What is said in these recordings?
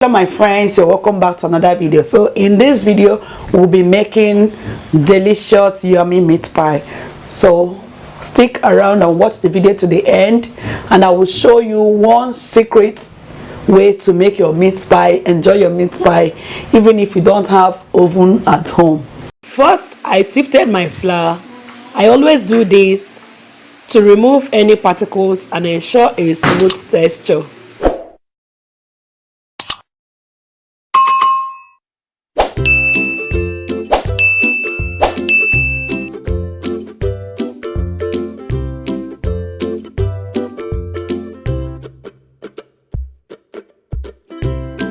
Hello my friends, you're welcome back to another video. So in this video we'll be making delicious yummy meat pie. So stick around and watch the video to the end, and I will show you one secret way to make your meat pie. Enjoy your meat pie even if you don't have oven at home. First, I sifted my flour. I always do this to remove any particles and ensure a smooth texture.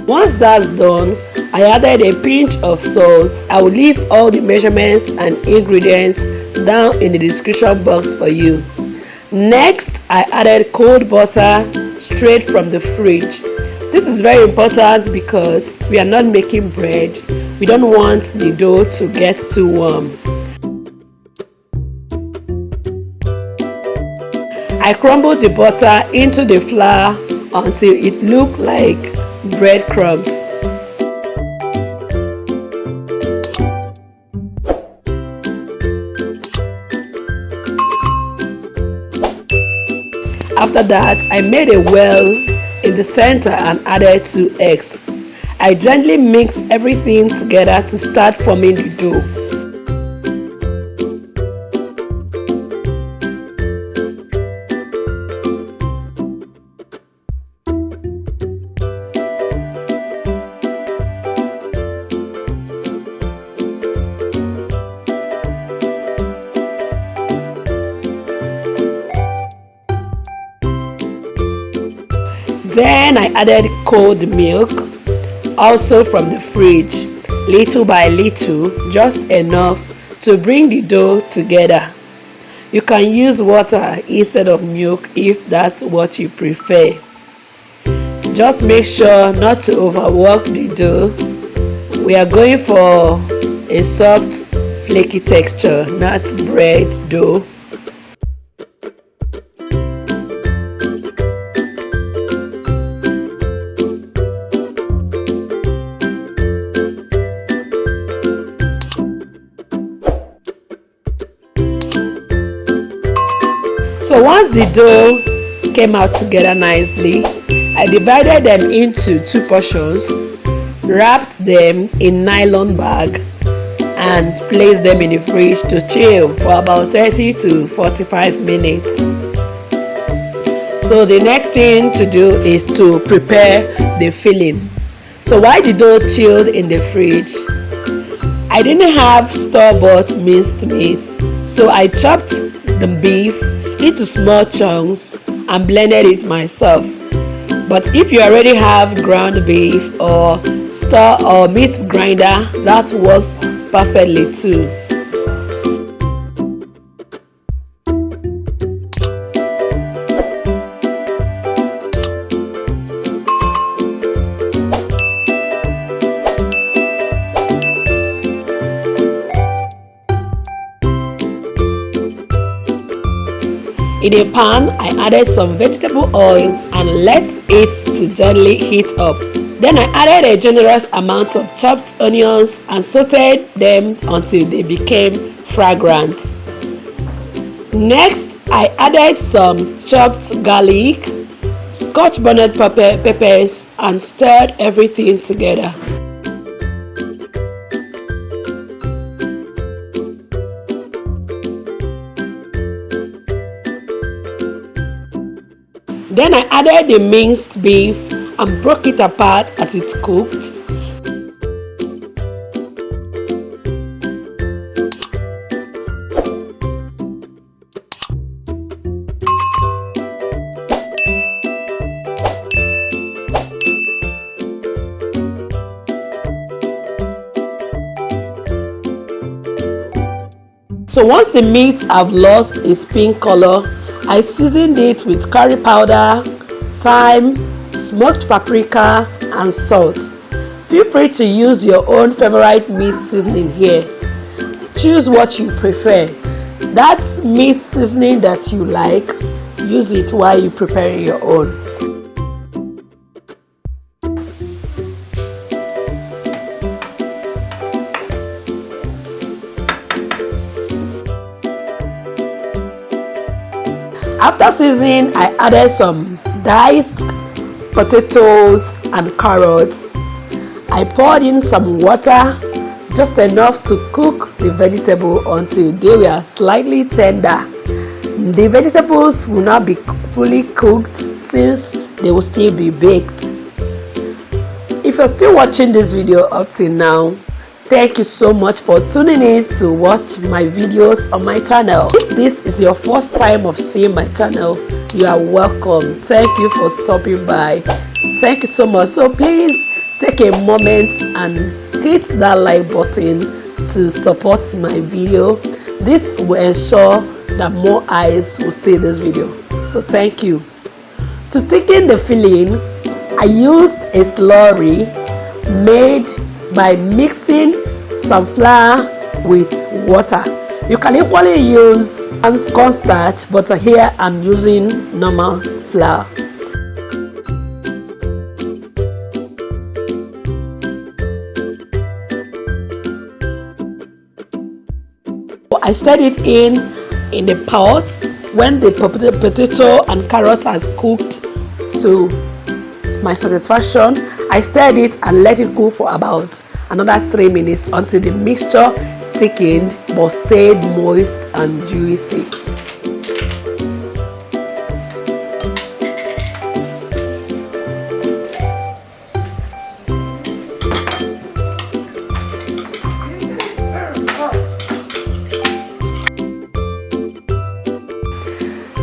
Once that's done, I added a pinch of salt. I will leave all the measurements and ingredients down in the description box for you. Next, I added cold butter straight from the fridge. This is very important because we are not making bread. We don't want the dough to get too warm. I crumbled the butter into the flour until it looked like breadcrumbs. After that, I made a well in the center and added 2 eggs. I gently mixed everything together to start forming the dough. Then I added cold milk, also from the fridge, little by little, just enough to bring the dough together. You can use water instead of milk if that's what you prefer. Just make sure not to overwork the dough. We are going for a soft, flaky texture, not bread dough. So once the dough came out together nicely, I divided them into 2 portions, wrapped them in nylon bag, and placed them in the fridge to chill for about 30 to 45 minutes. So the next thing to do is to prepare the filling. So while the dough chilled in the fridge, I didn't have store-bought minced meat, so I chopped the beef into small chunks and blended it myself. But if you already have ground beef or store or meat grinder, that works perfectly too. In a pan, I added some vegetable oil and let it to gently heat up. Then I added a generous amount of chopped onions and sauteed them until they became fragrant. Next, I added some chopped garlic, Scotch bonnet peppers, and stirred everything together. Then I added the minced beef and broke it apart as it cooked. So once the meat have lost its pink color, I seasoned it with curry powder, thyme, smoked paprika, and salt. Feel free to use your own favorite meat seasoning here. Choose what you prefer. That meat seasoning that you like, use it while you prepare your own. After seasoning, I added some diced potatoes and carrots. I poured in some water, just enough to cook the vegetable until they were slightly tender. The vegetables will not be fully cooked since they will still be baked. If you're still watching this video up till now, thank you so much for tuning in to watch my videos on my channel. If this is your first time of seeing my channel, you are welcome. Thank you for stopping by. Thank you so much. So please take a moment and hit that like button to support my video. This will ensure that more eyes will see this video. So thank you. To thicken the filling, I used a slurry made by mixing some flour with water. You can equally use cornstarch, but here I'm using normal flour. I stirred it in the pot. When the potato and carrot has cooked to my satisfaction, I stirred it and let it cook for about another 3 minutes until the mixture thickened but stayed moist and juicy.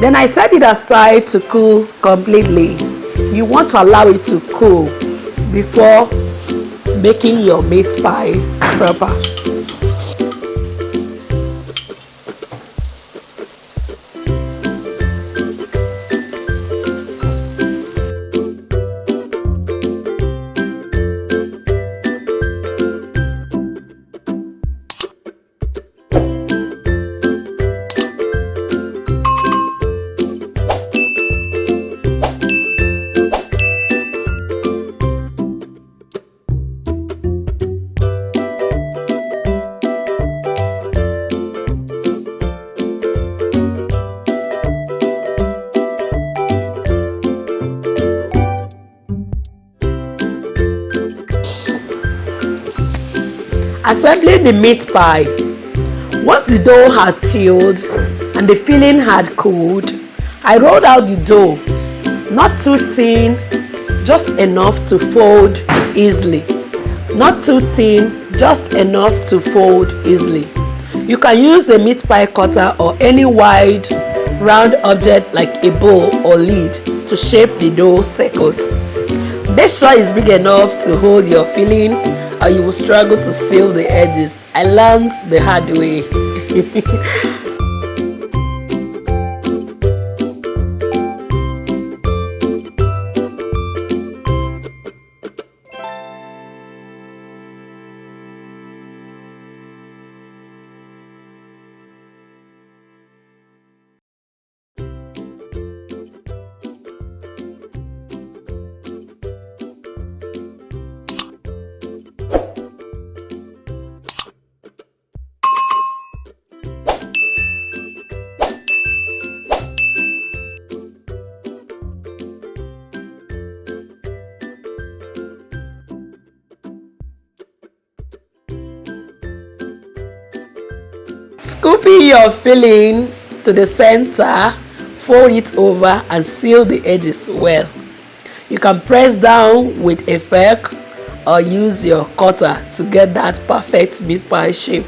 Then I set it aside to cool completely. You want to allow it to cool before making your meat pie proper. Assembling the meat pie. Once the dough had chilled and the filling had cooled, I rolled out the dough, not too thin, just enough to fold easily. Not too thin, just enough to fold easily. You can use a meat pie cutter or any wide, round object like a bowl or lid to shape the dough circles. Make sure it's big enough to hold your filling, or you will struggle to seal the edges. I learned the hard way. Scoop in your filling to the center, fold it over and seal the edges well. You can press down with a fork or use your cutter to get that perfect meat pie shape.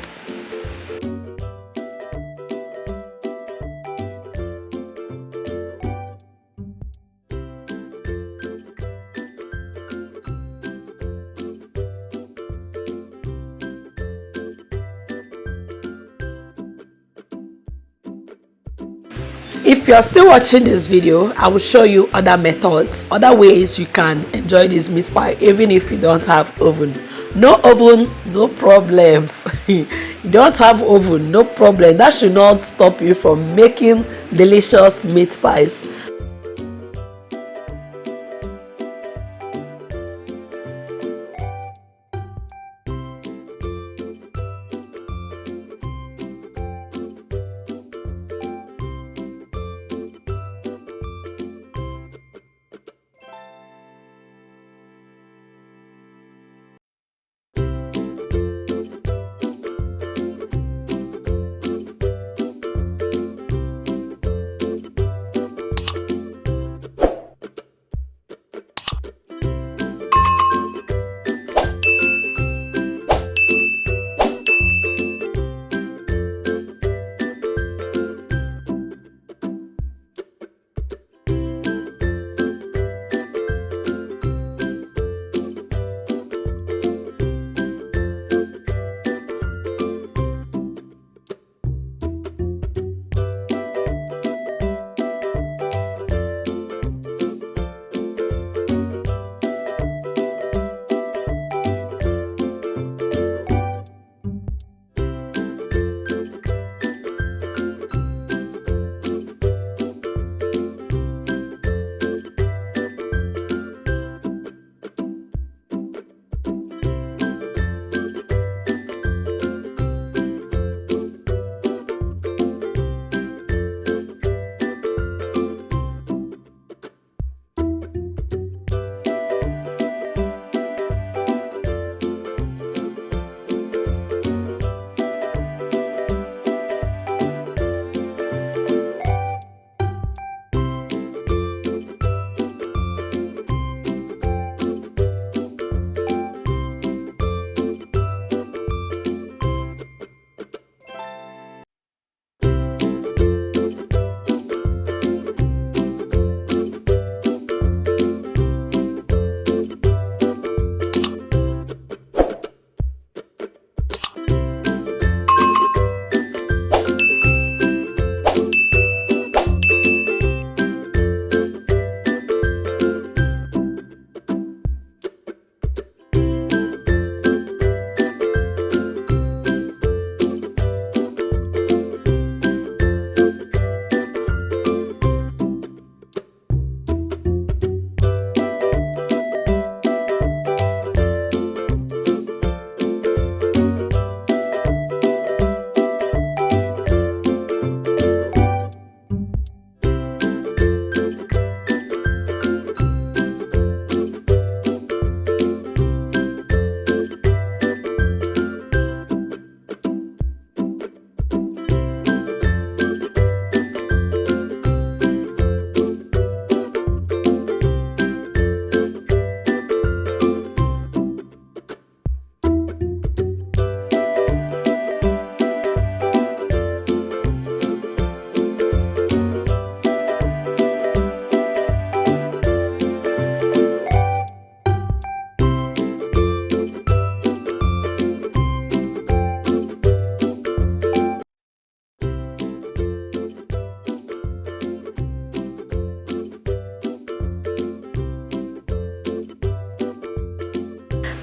If you're still watching this video, I will show you other methods, other ways you can enjoy this meat pie even if you don't have oven. No oven, no problems. You don't have oven, no problem. That should not stop you from making delicious meat pies.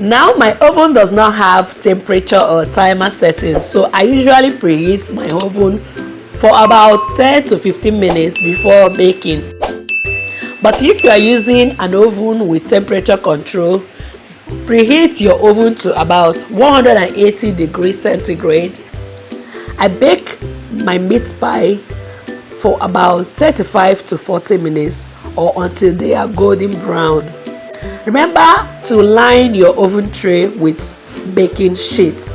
Now my oven does not have temperature or timer setting, so I usually preheat my oven for about 10 to 15 minutes before baking. But if you are using an oven with temperature control, preheat your oven to about 180 degrees centigrade. I bake my meat pie for about 35 to 40 minutes or until they are golden brown. Remember to line your oven tray with baking sheets.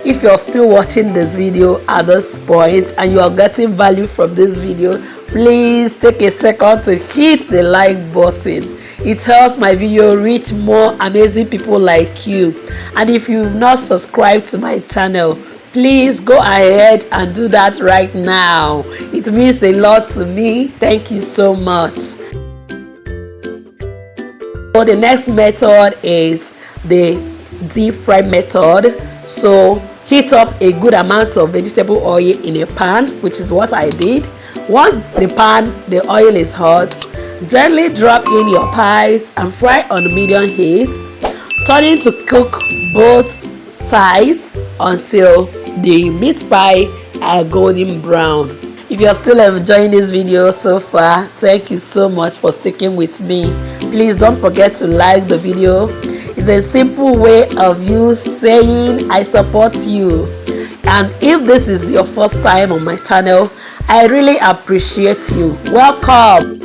If you're still watching this video at this point and you are getting value from this video, please take a second to hit the like button. It helps my video reach more amazing people like you. And if you've not subscribed to my channel, please go ahead and do that right now. It means a lot to me. Thank you so much. So the next method is the deep fry method. So heat up a good amount of vegetable oil in a pan, which is what I did. Once the oil is hot, gently drop in your pies and fry on medium heat, turning to cook both sides until the meat pie are golden brown. If you're still enjoying this video so far, thank you so much for sticking with me. Please don't forget to like the video. It's a simple way of you saying I support you. And if this is your first time on my channel, I really appreciate you. Welcome.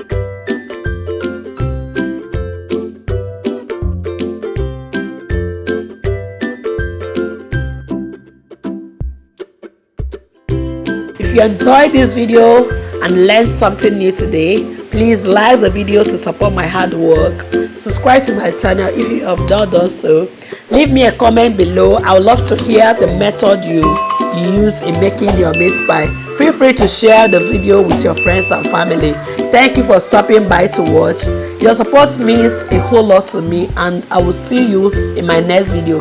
If you enjoyed this video and learned something new today, please like the video to support my hard work. Subscribe to my channel if you have not done so. Leave me a comment below. I would love to hear the method you use in making your meat pie. Feel free to share the video with your friends and family. Thank you for stopping by to watch. Your support means a whole lot to me, and I will see you in my next video.